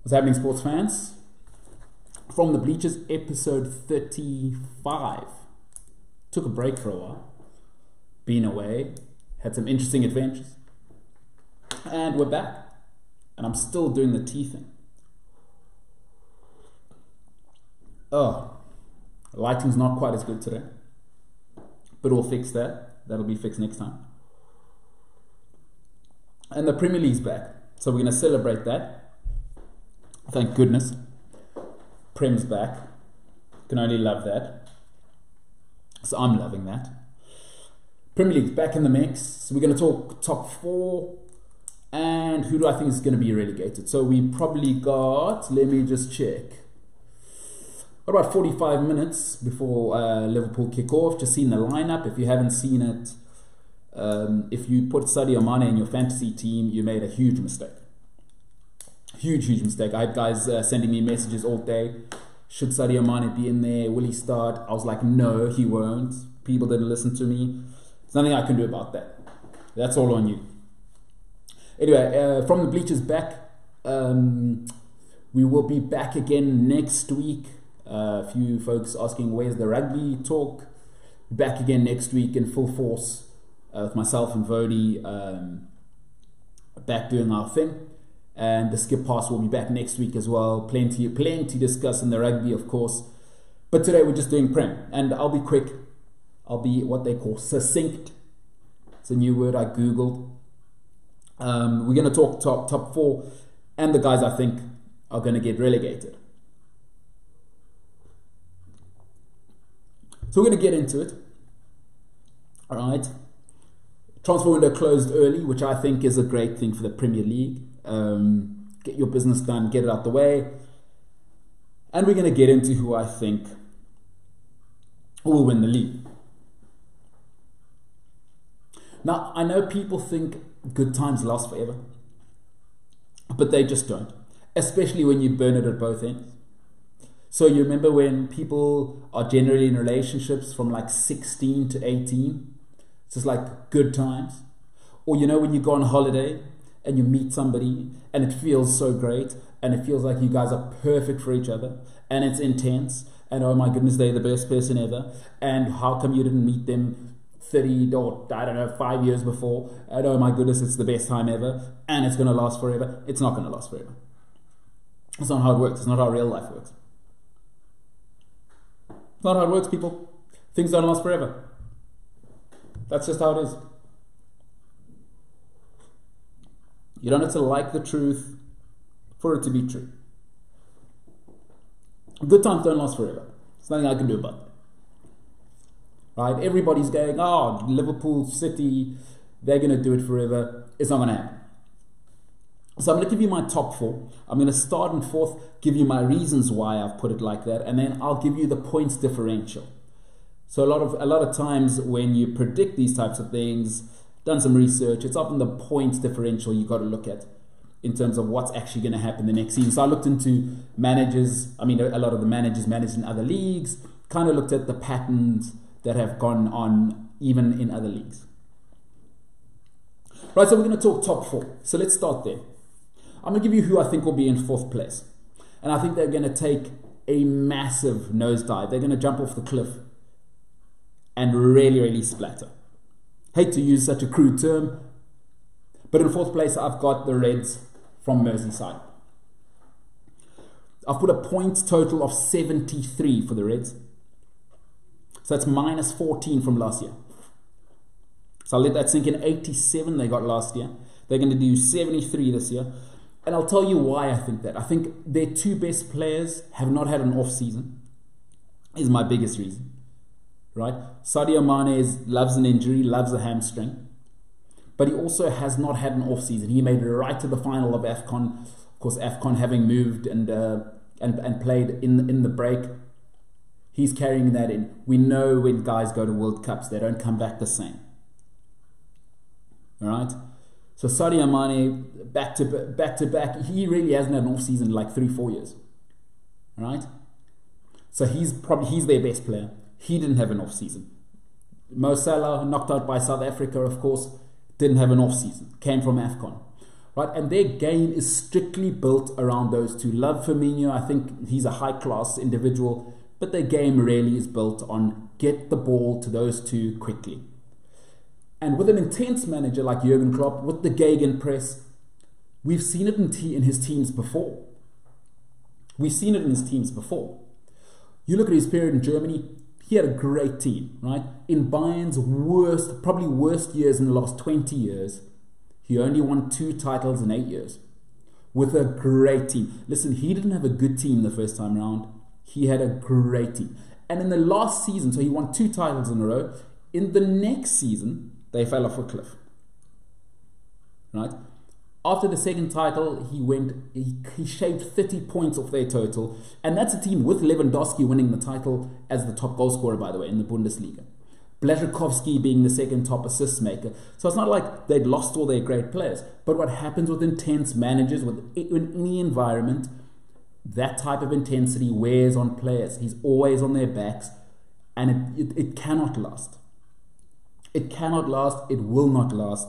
What's happening, sports fans? From the Bleachers, episode 35. Took a break for a while. Been away. Had some interesting adventures. And we're back. And I'm still doing the tea thing. Oh, lighting's not quite as good today. But we'll fix that. That'll be fixed next time. And the Premier League's back. So we're going to celebrate that. Thank goodness. Prem's back. Can only love that. So I'm loving that. Premier League's back in the mix. So we're going to talk top four. And who do I think is going to be relegated? So we probably got, let me just check. About 45 minutes before Liverpool kick off. Just seen the lineup. If you haven't seen it, if you put Sadio Mane in your fantasy team, you made a huge mistake. Huge mistake. I had guys sending me messages all day. Should Sadio Mane be in there? Will he start? I was like, no, he won't. People didn't listen to me. There's nothing I can do about that. That's all on you. Anyway, from the Bleachers back, we will be back again next week. A few folks asking, where's the rugby talk? Back again next week in full force with myself and Vody back doing our thing. And the skip pass will be back next week as well. Plenty to discuss in the rugby, of course. But today we're just doing Prem. And I'll be quick. I'll be what they call succinct. It's a new word I Googled. We're going to talk top four. And the guys I think are going to get relegated. So we're going to get into it. All right. Transfer window closed early, which I think is a great thing for the Premier League. Get your business done, get it out the way. And we're going to get into who I think will win the league. Now, I know people think good times last forever. But they just don't. Especially when you burn it at both ends. So you remember when people are generally in relationships from like 16 to 18? It's just like good times. Or you know when you go on holiday and you meet somebody and it feels so great and it feels like you guys are perfect for each other and it's intense and oh my goodness, they're the best person ever, and how come you didn't meet them 30 or I don't know 5 years before, and oh my goodness, it's the best time ever and it's going to last forever. It's not going to last forever. It's not how it works. It's not how real life works. It's not how it works, people. Things don't last forever. That's just how it is. You don't have to like the truth for it to be true. Good times don't last forever. There's nothing I can do about that. Right? Everybody's going, oh, Liverpool, City, they're going to do it forever. It's not going to happen. So I'm going to give you my top four. I'm going to start in fourth, give you my reasons why I've put it like that, and then I'll give you the points differential. So a lot of times when you predict these types of things, done some research, it's often the points differential you got to look at in terms of what's actually going to happen the next season. So I looked into managers. I mean, a lot of the managers managed in other leagues, kind of looked at the patterns that have gone on even in other leagues. Right, so we're going to talk top four. So let's start there. I'm going to give you who I think will be in fourth place. And I think they're going to take a massive nosedive. They're going to jump off the cliff and really splatter. Hate to use such a crude term, but in fourth place I've got the Reds from Merseyside. I've put a points total of 73 for the Reds. So that's minus 14 from last year. So I'll let that sink in. 87 they got last year. They're going to do 73 this year. And I'll tell you why I think that. I think their two best players have not had an off season. Is my biggest reason. Right? Sadio Mane loves an injury, loves a hamstring. But he also has not had an off season. He made it right to the final of AFCON. Of course, AFCON having moved and played in the break. He's carrying that in. We know when guys go to World Cups, they don't come back the same. All right? So Sadio Mane, back to back, he really hasn't had an off season in like 3-4 years. All right? So he's their best player. He didn't have an off season. Mo Salah, knocked out by South Africa, of course, didn't have an off season. Came from AFCON. right? And their game is strictly built around those two. Love Firmino, I think he's a high-class individual, but their game really is built on get the ball to those two quickly. And with an intense manager like Jurgen Klopp, with the Gegenpress, we've seen it in his teams before. We've seen it in his teams before. You look at his period in Germany, he had a great team, right? In Bayern's probably worst years in the last 20 years, he only won 2 titles in 8 years with a great team. Listen, he didn't have a good team the first time around. He had a great team. And in the last season, so he won 2 titles in a row. In the next season, they fell off a cliff, right? After the second title, he shaved 30 points off their total. And that's a team with Lewandowski winning the title as the top goal scorer, by the way, in the Bundesliga. Błaszczykowski being the second top assist maker. So it's not like they'd lost all their great players. But what happens with intense managers, in any environment, that type of intensity wears on players. He's always on their backs. And it cannot last. It cannot last. It will not last.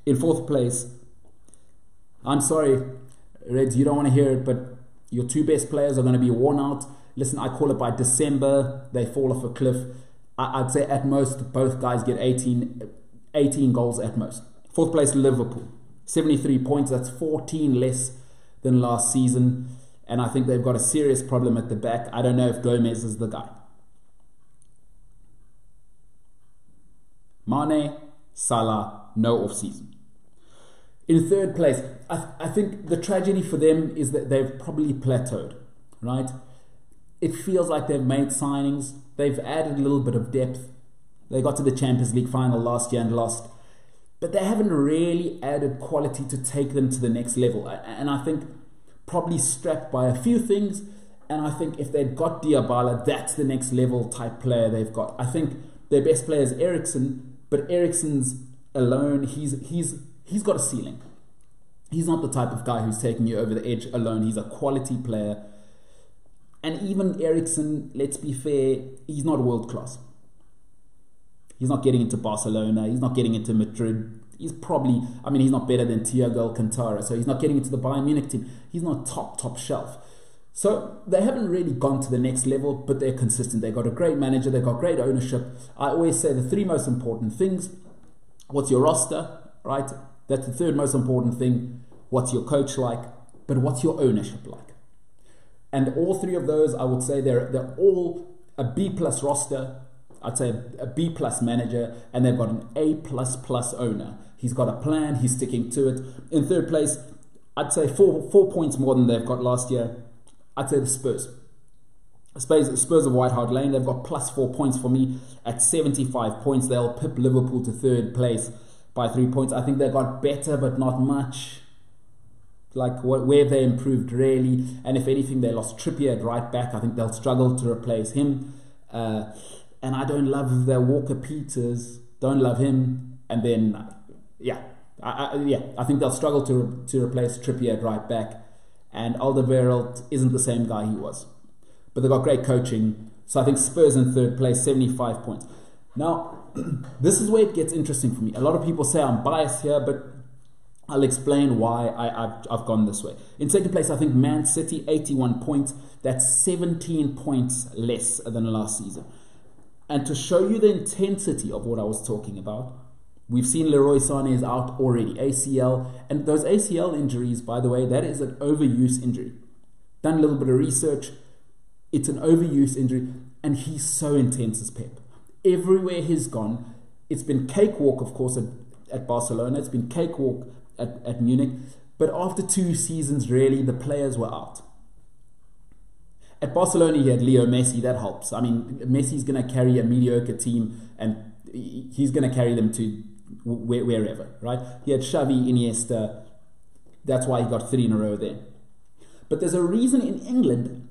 In 4th place, I'm sorry, Reds, you don't want to hear it, but your 2 best players are going to be worn out. Listen, I call it by December, they fall off a cliff. I'd say at most, both guys get 18 goals at most. 4th place, Liverpool, 73 points. That's 14 less than last season. And I think they've got a serious problem at the back. I don't know if Gomez is the guy. Mane, Salah, no off-season. In 3rd place, I think the tragedy for them is that they've probably plateaued, right? It feels like they've made signings. They've added a little bit of depth. They got to the Champions League final last year and lost. But they haven't really added quality to take them to the next level. And I think probably strapped by a few things. And I think if they'd got Dybala, that's the next level type player they've got. I think their best player is Eriksen, but Eriksen's alone, he's got a ceiling. He's not the type of guy who's taking you over the edge alone. He's a quality player. And even Eriksen, let's be fair, he's not world class. He's not getting into Barcelona. He's not getting into Madrid. He's not better than Thiago Alcantara. So he's not getting into the Bayern Munich team. He's not top shelf. So they haven't really gone to the next level, but they're consistent. They've got a great manager. They've got great ownership. I always say the 3 most important things. What's your roster, right? That's the 3rd most important thing. What's your coach like? But what's your ownership like? And all 3 of those, I would say they're all a B+ roster. I'd say a B+ manager, and they've got an A++ owner. He's got a plan. He's sticking to it. In 3rd place, I'd say 4 points more than they've got last year. I'd say the Spurs. Spurs of White Hart Lane, they've got +4 points for me. At 75 points, they'll pip Liverpool to 3rd place by 3 points. I think they got better, but not much. Like where they improved really. And if anything, they lost Trippier at right back. I think they'll struggle to replace him. And I don't love their Walker Peters. Don't love him. And then, I think they'll struggle to replace Trippier at right back. And Alderweireld isn't the same guy he was. But they've got great coaching. So I think Spurs in 3rd place, 75 points. Now, this is where it gets interesting for me. A lot of people say I'm biased here, but I'll explain why I've gone this way. In 2nd place, I think Man City, 81 points. That's 17 points less than last season. And to show you the intensity of what I was talking about, we've seen Leroy Sané is out already, ACL. And those ACL injuries, by the way, that is an overuse injury. Done a little bit of research. It's an overuse injury. And he's so intense as Pep. Everywhere he's gone, it's been cakewalk, of course, at Barcelona. It's been cakewalk at Munich. But after 2 seasons, really, the players were out. At Barcelona, he had Leo Messi. That helps. I mean, Messi's going to carry a mediocre team, and he's going to carry them to wherever, right? He had Xavi, Iniesta. That's why he got 3 in a row there. But there's a reason in England.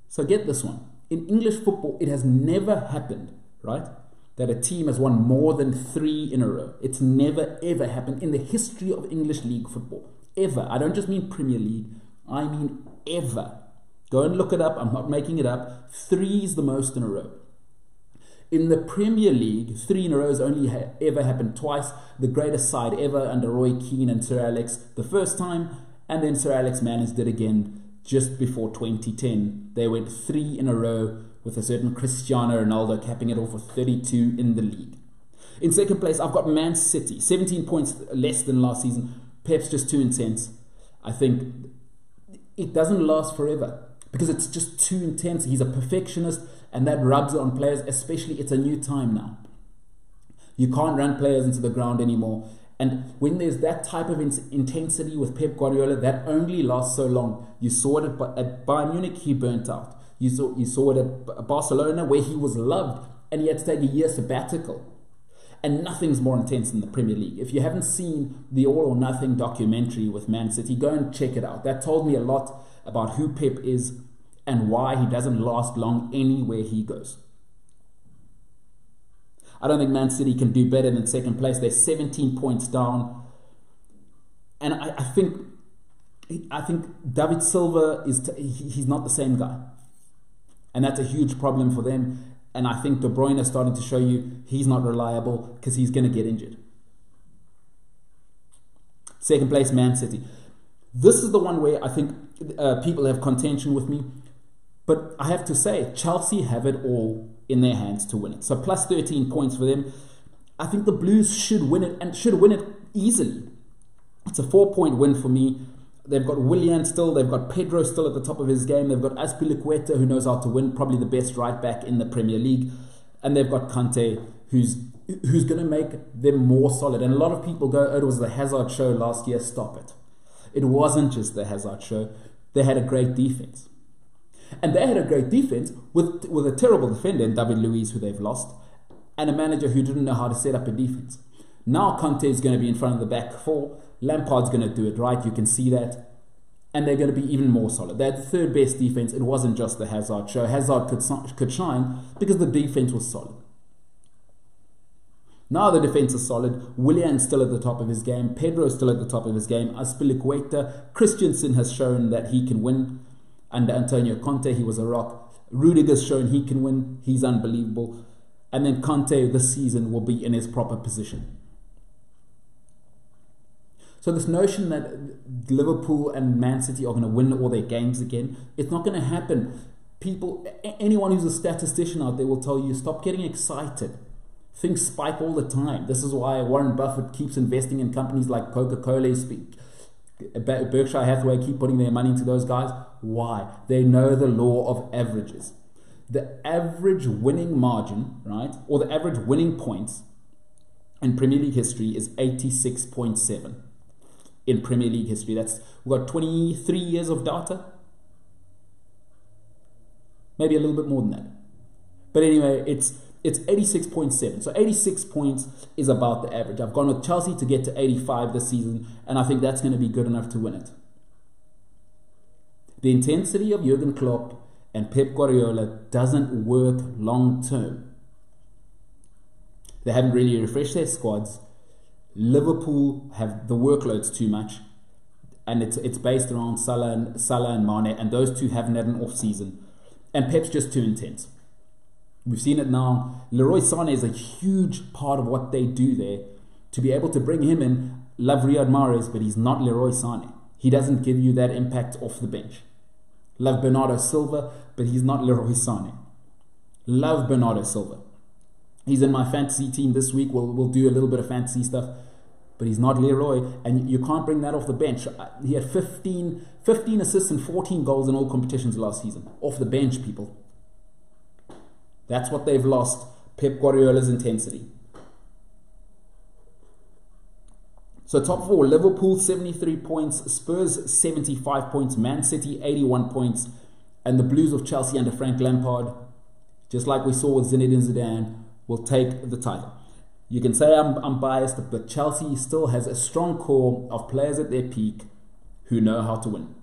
So get this one. In English football, it has never happened, right, that a team has won more than 3 in a row. It's never, ever happened in the history of English league football. Ever. I don't just mean Premier League. I mean ever. Go and look it up. I'm not making it up. 3 is the most in a row. In the Premier League, 3 in a row has only ever happened twice. The greatest side ever under Roy Keane and Sir Alex the first time, and then Sir Alex managed it again just before 2010. They went 3 in a row with a certain Cristiano Ronaldo capping it off with 32 in the league. In second place, I've got Man City, 17 points less than last season. Pep's just too intense. I think it doesn't last forever because it's just too intense. He's a perfectionist, and that rubs on players, especially it's a new time now. You can't run players into the ground anymore. And when there's that type of intensity with Pep Guardiola, that only lasts so long. You saw it at Bayern Munich, he burnt out. You saw it at Barcelona, where he was loved, and he had to take a year sabbatical. And nothing's more intense than the Premier League. If you haven't seen the All or Nothing documentary with Man City, go and check it out. That told me a lot about who Pep is and why he doesn't last long anywhere he goes. I don't think Man City can do better than second place. They're 17 points down. And I think David Silva, he's not the same guy. And that's a huge problem for them. And I think De Bruyne is starting to show you he's not reliable because he's going to get injured. Second place, Man City. This is the one where I think people have contention with me. But I have to say, Chelsea have it all in their hands to win it. So plus 13 points for them. I think the Blues should win it, and should win it easily. It's a 4-point win for me. They've got Willian still. They've got Pedro still at the top of his game. They've got Azpilicueta, who knows how to win, probably the best right back in the Premier League. And they've got Kante, who's going to make them more solid. And a lot of people go, oh, it was the Hazard show last year. Stop it. It wasn't just the Hazard show. They had a great defense. And they had a great defense with a terrible defender in David Luiz, who they've lost, and a manager who didn't know how to set up a defense. Now Conte is going to be in front of the back four. Lampard's going to do it right. You can see that. And they're going to be even more solid. They had the third best defense. It wasn't just the Hazard show. Hazard could shine because the defense was solid. Now the defense is solid. Willian's still at the top of his game. Pedro's still at the top of his game. Azpilicueta. Christensen has shown that he can win. Under Antonio Conte, he was a rock. Rudiger's shown he can win. He's unbelievable. And then Conte this season will be in his proper position. So this notion that Liverpool and Man City are going to win all their games again, it's not going to happen. Anyone who's a statistician out there will tell you, stop getting excited. Things spike all the time. This is why Warren Buffett keeps investing in companies like Coca-Cola, Berkshire Hathaway, keep putting their money into those guys. Why? They know the law of averages. The average winning margin, right, or the average winning points in Premier League history is 86.7. In Premier League history, we've got 23 years of data, maybe a little bit more than that. But anyway, it's 86.7. So 86 points is about the average. I've gone with Chelsea to get to 85 this season, and I think that's going to be good enough to win it. The intensity of Jurgen Klopp and Pep Guardiola doesn't work long term. They haven't really refreshed their squads. Liverpool have the workloads too much, and it's based around Salah and Mane, and those two haven't had an off season. And Pep's just too intense. We've seen it now. Leroy Sané is a huge part of what they do there. To be able to bring him in, love Riyad Mahrez, but he's not Leroy Sané. He doesn't give you that impact off the bench. Love Bernardo Silva, but he's not Leroy Sané. Love Bernardo Silva. He's in my fantasy team this week. We'll do a little bit of fantasy stuff, but he's not Leroy, and you can't bring that off the bench. He had 15 assists and 14 goals in all competitions last season. Off the bench, people. That's what they've lost, Pep Guardiola's intensity. So top four, Liverpool 73 points, Spurs 75 points, Man City 81 points, and the Blues of Chelsea under Frank Lampard, just like we saw with Zinedine Zidane, will take the title. You can say I'm biased, but Chelsea still has a strong core of players at their peak who know how to win.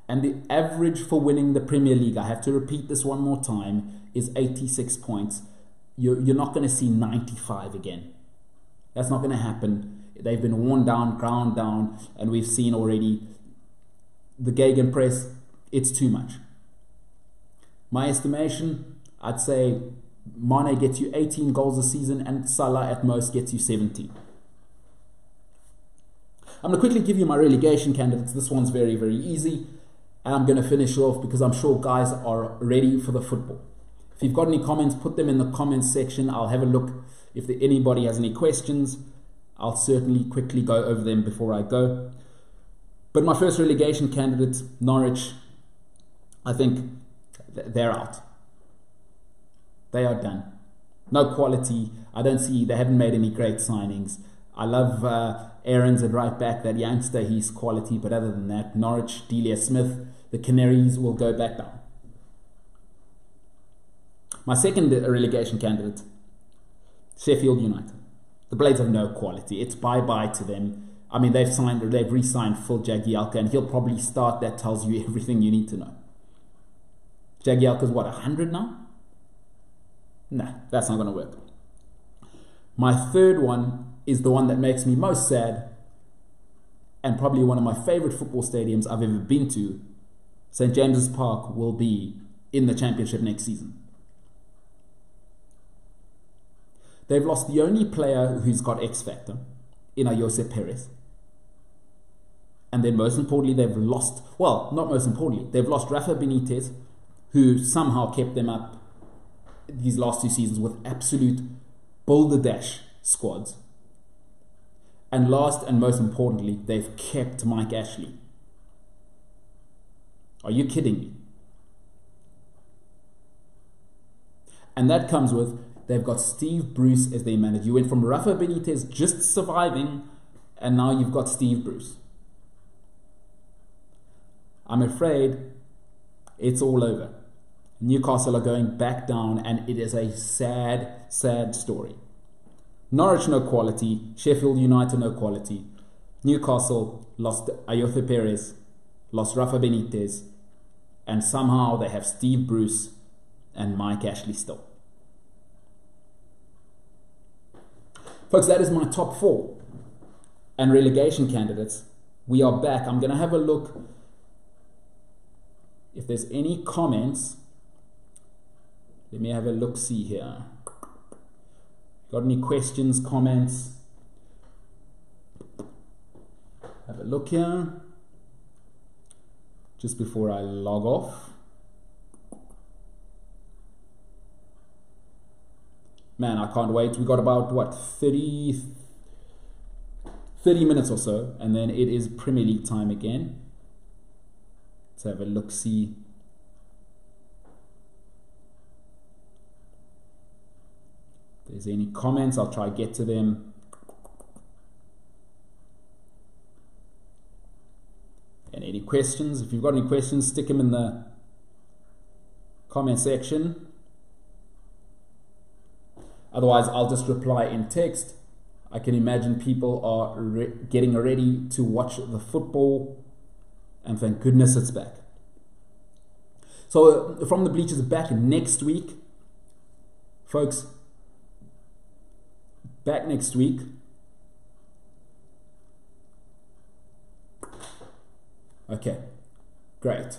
And the average for winning the Premier League, I have to repeat this one more time, is 86 points. You're not going to see 95 again. That's not going to happen. They've been worn down, ground down, and we've seen already the Gegenpress. It's too much. My estimation, I'd say Mane gets you 18 goals a season and Salah at most gets you 17. I'm going to quickly give you my relegation candidates. This one's very, very easy. And I'm going to finish off because I'm sure guys are ready for the football. If you've got any comments, put them in the comments section. I'll have a look. If anybody has any questions, I'll certainly quickly go over them before I go. But my first relegation candidate, Norwich, I think they're out. They are done. No quality. I don't see, they haven't made any great signings. I love Aarons at right back, that youngster, he's quality. But other than that, Norwich, Delia Smith, the Canaries will go back down. My second relegation candidate, Sheffield United. The Blades have no quality. It's bye-bye to them. I mean, they've re-signed Phil Jagielka, and he'll probably start. That tells you everything you need to know. Jagielka's what, 100 now? Nah, that's not going to work. My third one is the one that makes me most sad, and probably one of my favorite football stadiums I've ever been to. St. James's Park will be in the Championship next season. They've lost the only player who's got X factor in Jose Perez. And then most importantly, they've lost, well, not most importantly, they've lost Rafa Benitez, who somehow kept them up these last 2 seasons with absolute boulder-dash squads. And last and most importantly, they've kept Mike Ashley. Are you kidding me? And that comes with, they've got Steve Bruce as their manager. You went from Rafa Benitez just surviving, and now you've got Steve Bruce. I'm afraid it's all over. Newcastle are going back down, and it is a sad, sad story. Norwich, no quality. Sheffield United, no quality. Newcastle lost Jose Perez, lost Rafa Benitez, and somehow they have Steve Bruce and Mike Ashley still. Folks, that is my top 4 and relegation candidates. We are back. I'm going to have a look if there's any comments. Let me have a look-see here. Got any questions, comments? Have a look here. Just before I log off. Man, I can't wait. We got about, what, 30 minutes or so, and then it is Premier League time again. Let's have a look-see. If there's any comments, I'll try to get to them. And any questions? If you've got any questions, stick them in the comment section. Otherwise, I'll just reply in text. I can imagine people are getting ready to watch the football, and thank goodness it's back. So, From the Bleachers back next week. Folks, back next week. Okay, great.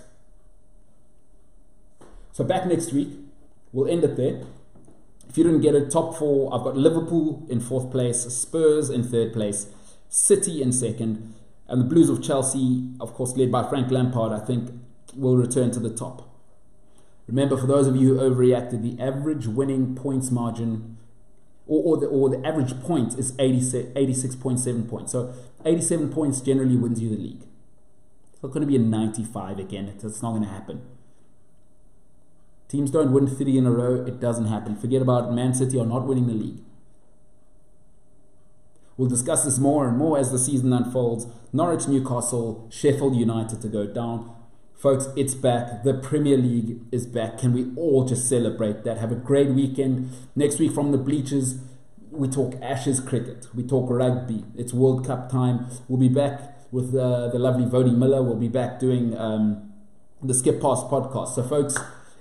So back next week. We'll end it there. If you didn't get it, top 4, I've got Liverpool in 4th place, Spurs in 3rd place, City in 2nd, and the Blues of Chelsea, of course led by Frank Lampard, I think will return to the top. Remember, for those of you who overreacted, the average winning points margin, or the average point is 86.7 points. So 87 points generally wins you the league. It's not going to be a 95 again. It's not going to happen. Teams don't win 30 in a row. It doesn't happen. Forget about it. Man City are not winning the league. We'll discuss this more and more as the season unfolds. Norwich, Newcastle, Sheffield United to go down. Folks, it's back. The Premier League is back. Can we all just celebrate that? Have a great weekend. Next week from the bleachers, we talk Ashes cricket. We talk rugby. It's World Cup time. We'll be back with the lovely Vody Miller. We'll be back doing the Skip Past podcast. So, folks,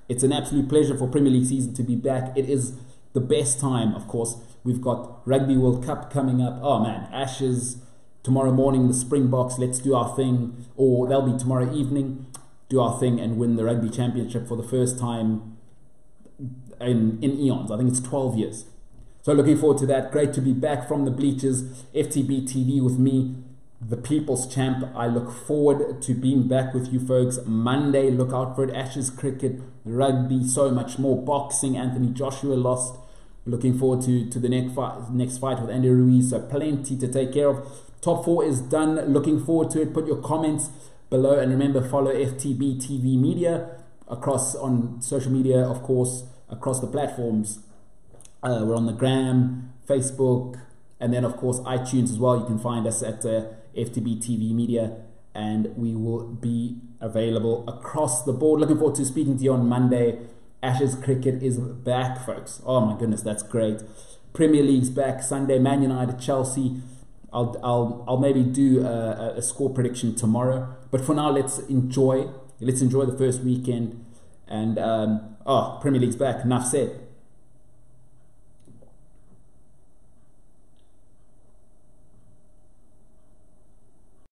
it's an absolute pleasure for Premier League season to be back. It is the best time, of course. We've got Rugby World Cup coming up. Oh, man, Ashes. Tomorrow morning, the Springboks. Let's do our thing. Or they'll be tomorrow evening. Do our thing and win the Rugby Championship for the first time in eons. I think it's 12 years. So looking forward to that. Great to be back from the bleachers. FTB TV with me, the People's Champ. I look forward to being back with you folks Monday. Look out for it. Ashes cricket, rugby, so much more. Boxing. Anthony Joshua lost. Looking forward to the next fight with Andy Ruiz. So plenty to take care of. Top 4 is done. Looking forward to it. Put your comments below, and remember, follow FTB TV Media across on social media, of course, across the platforms. We're on the Gram, Facebook, and then of course iTunes as well. You can find us at FTB TV Media, and we will be available across the board. Looking forward to speaking to you on Monday. Ashes cricket is back, folks. Oh my goodness, that's great. Premier League's back Sunday. Man United, Chelsea. I'll maybe do a score prediction tomorrow. But for now, let's enjoy the first weekend. And Premier League's back. Enough said.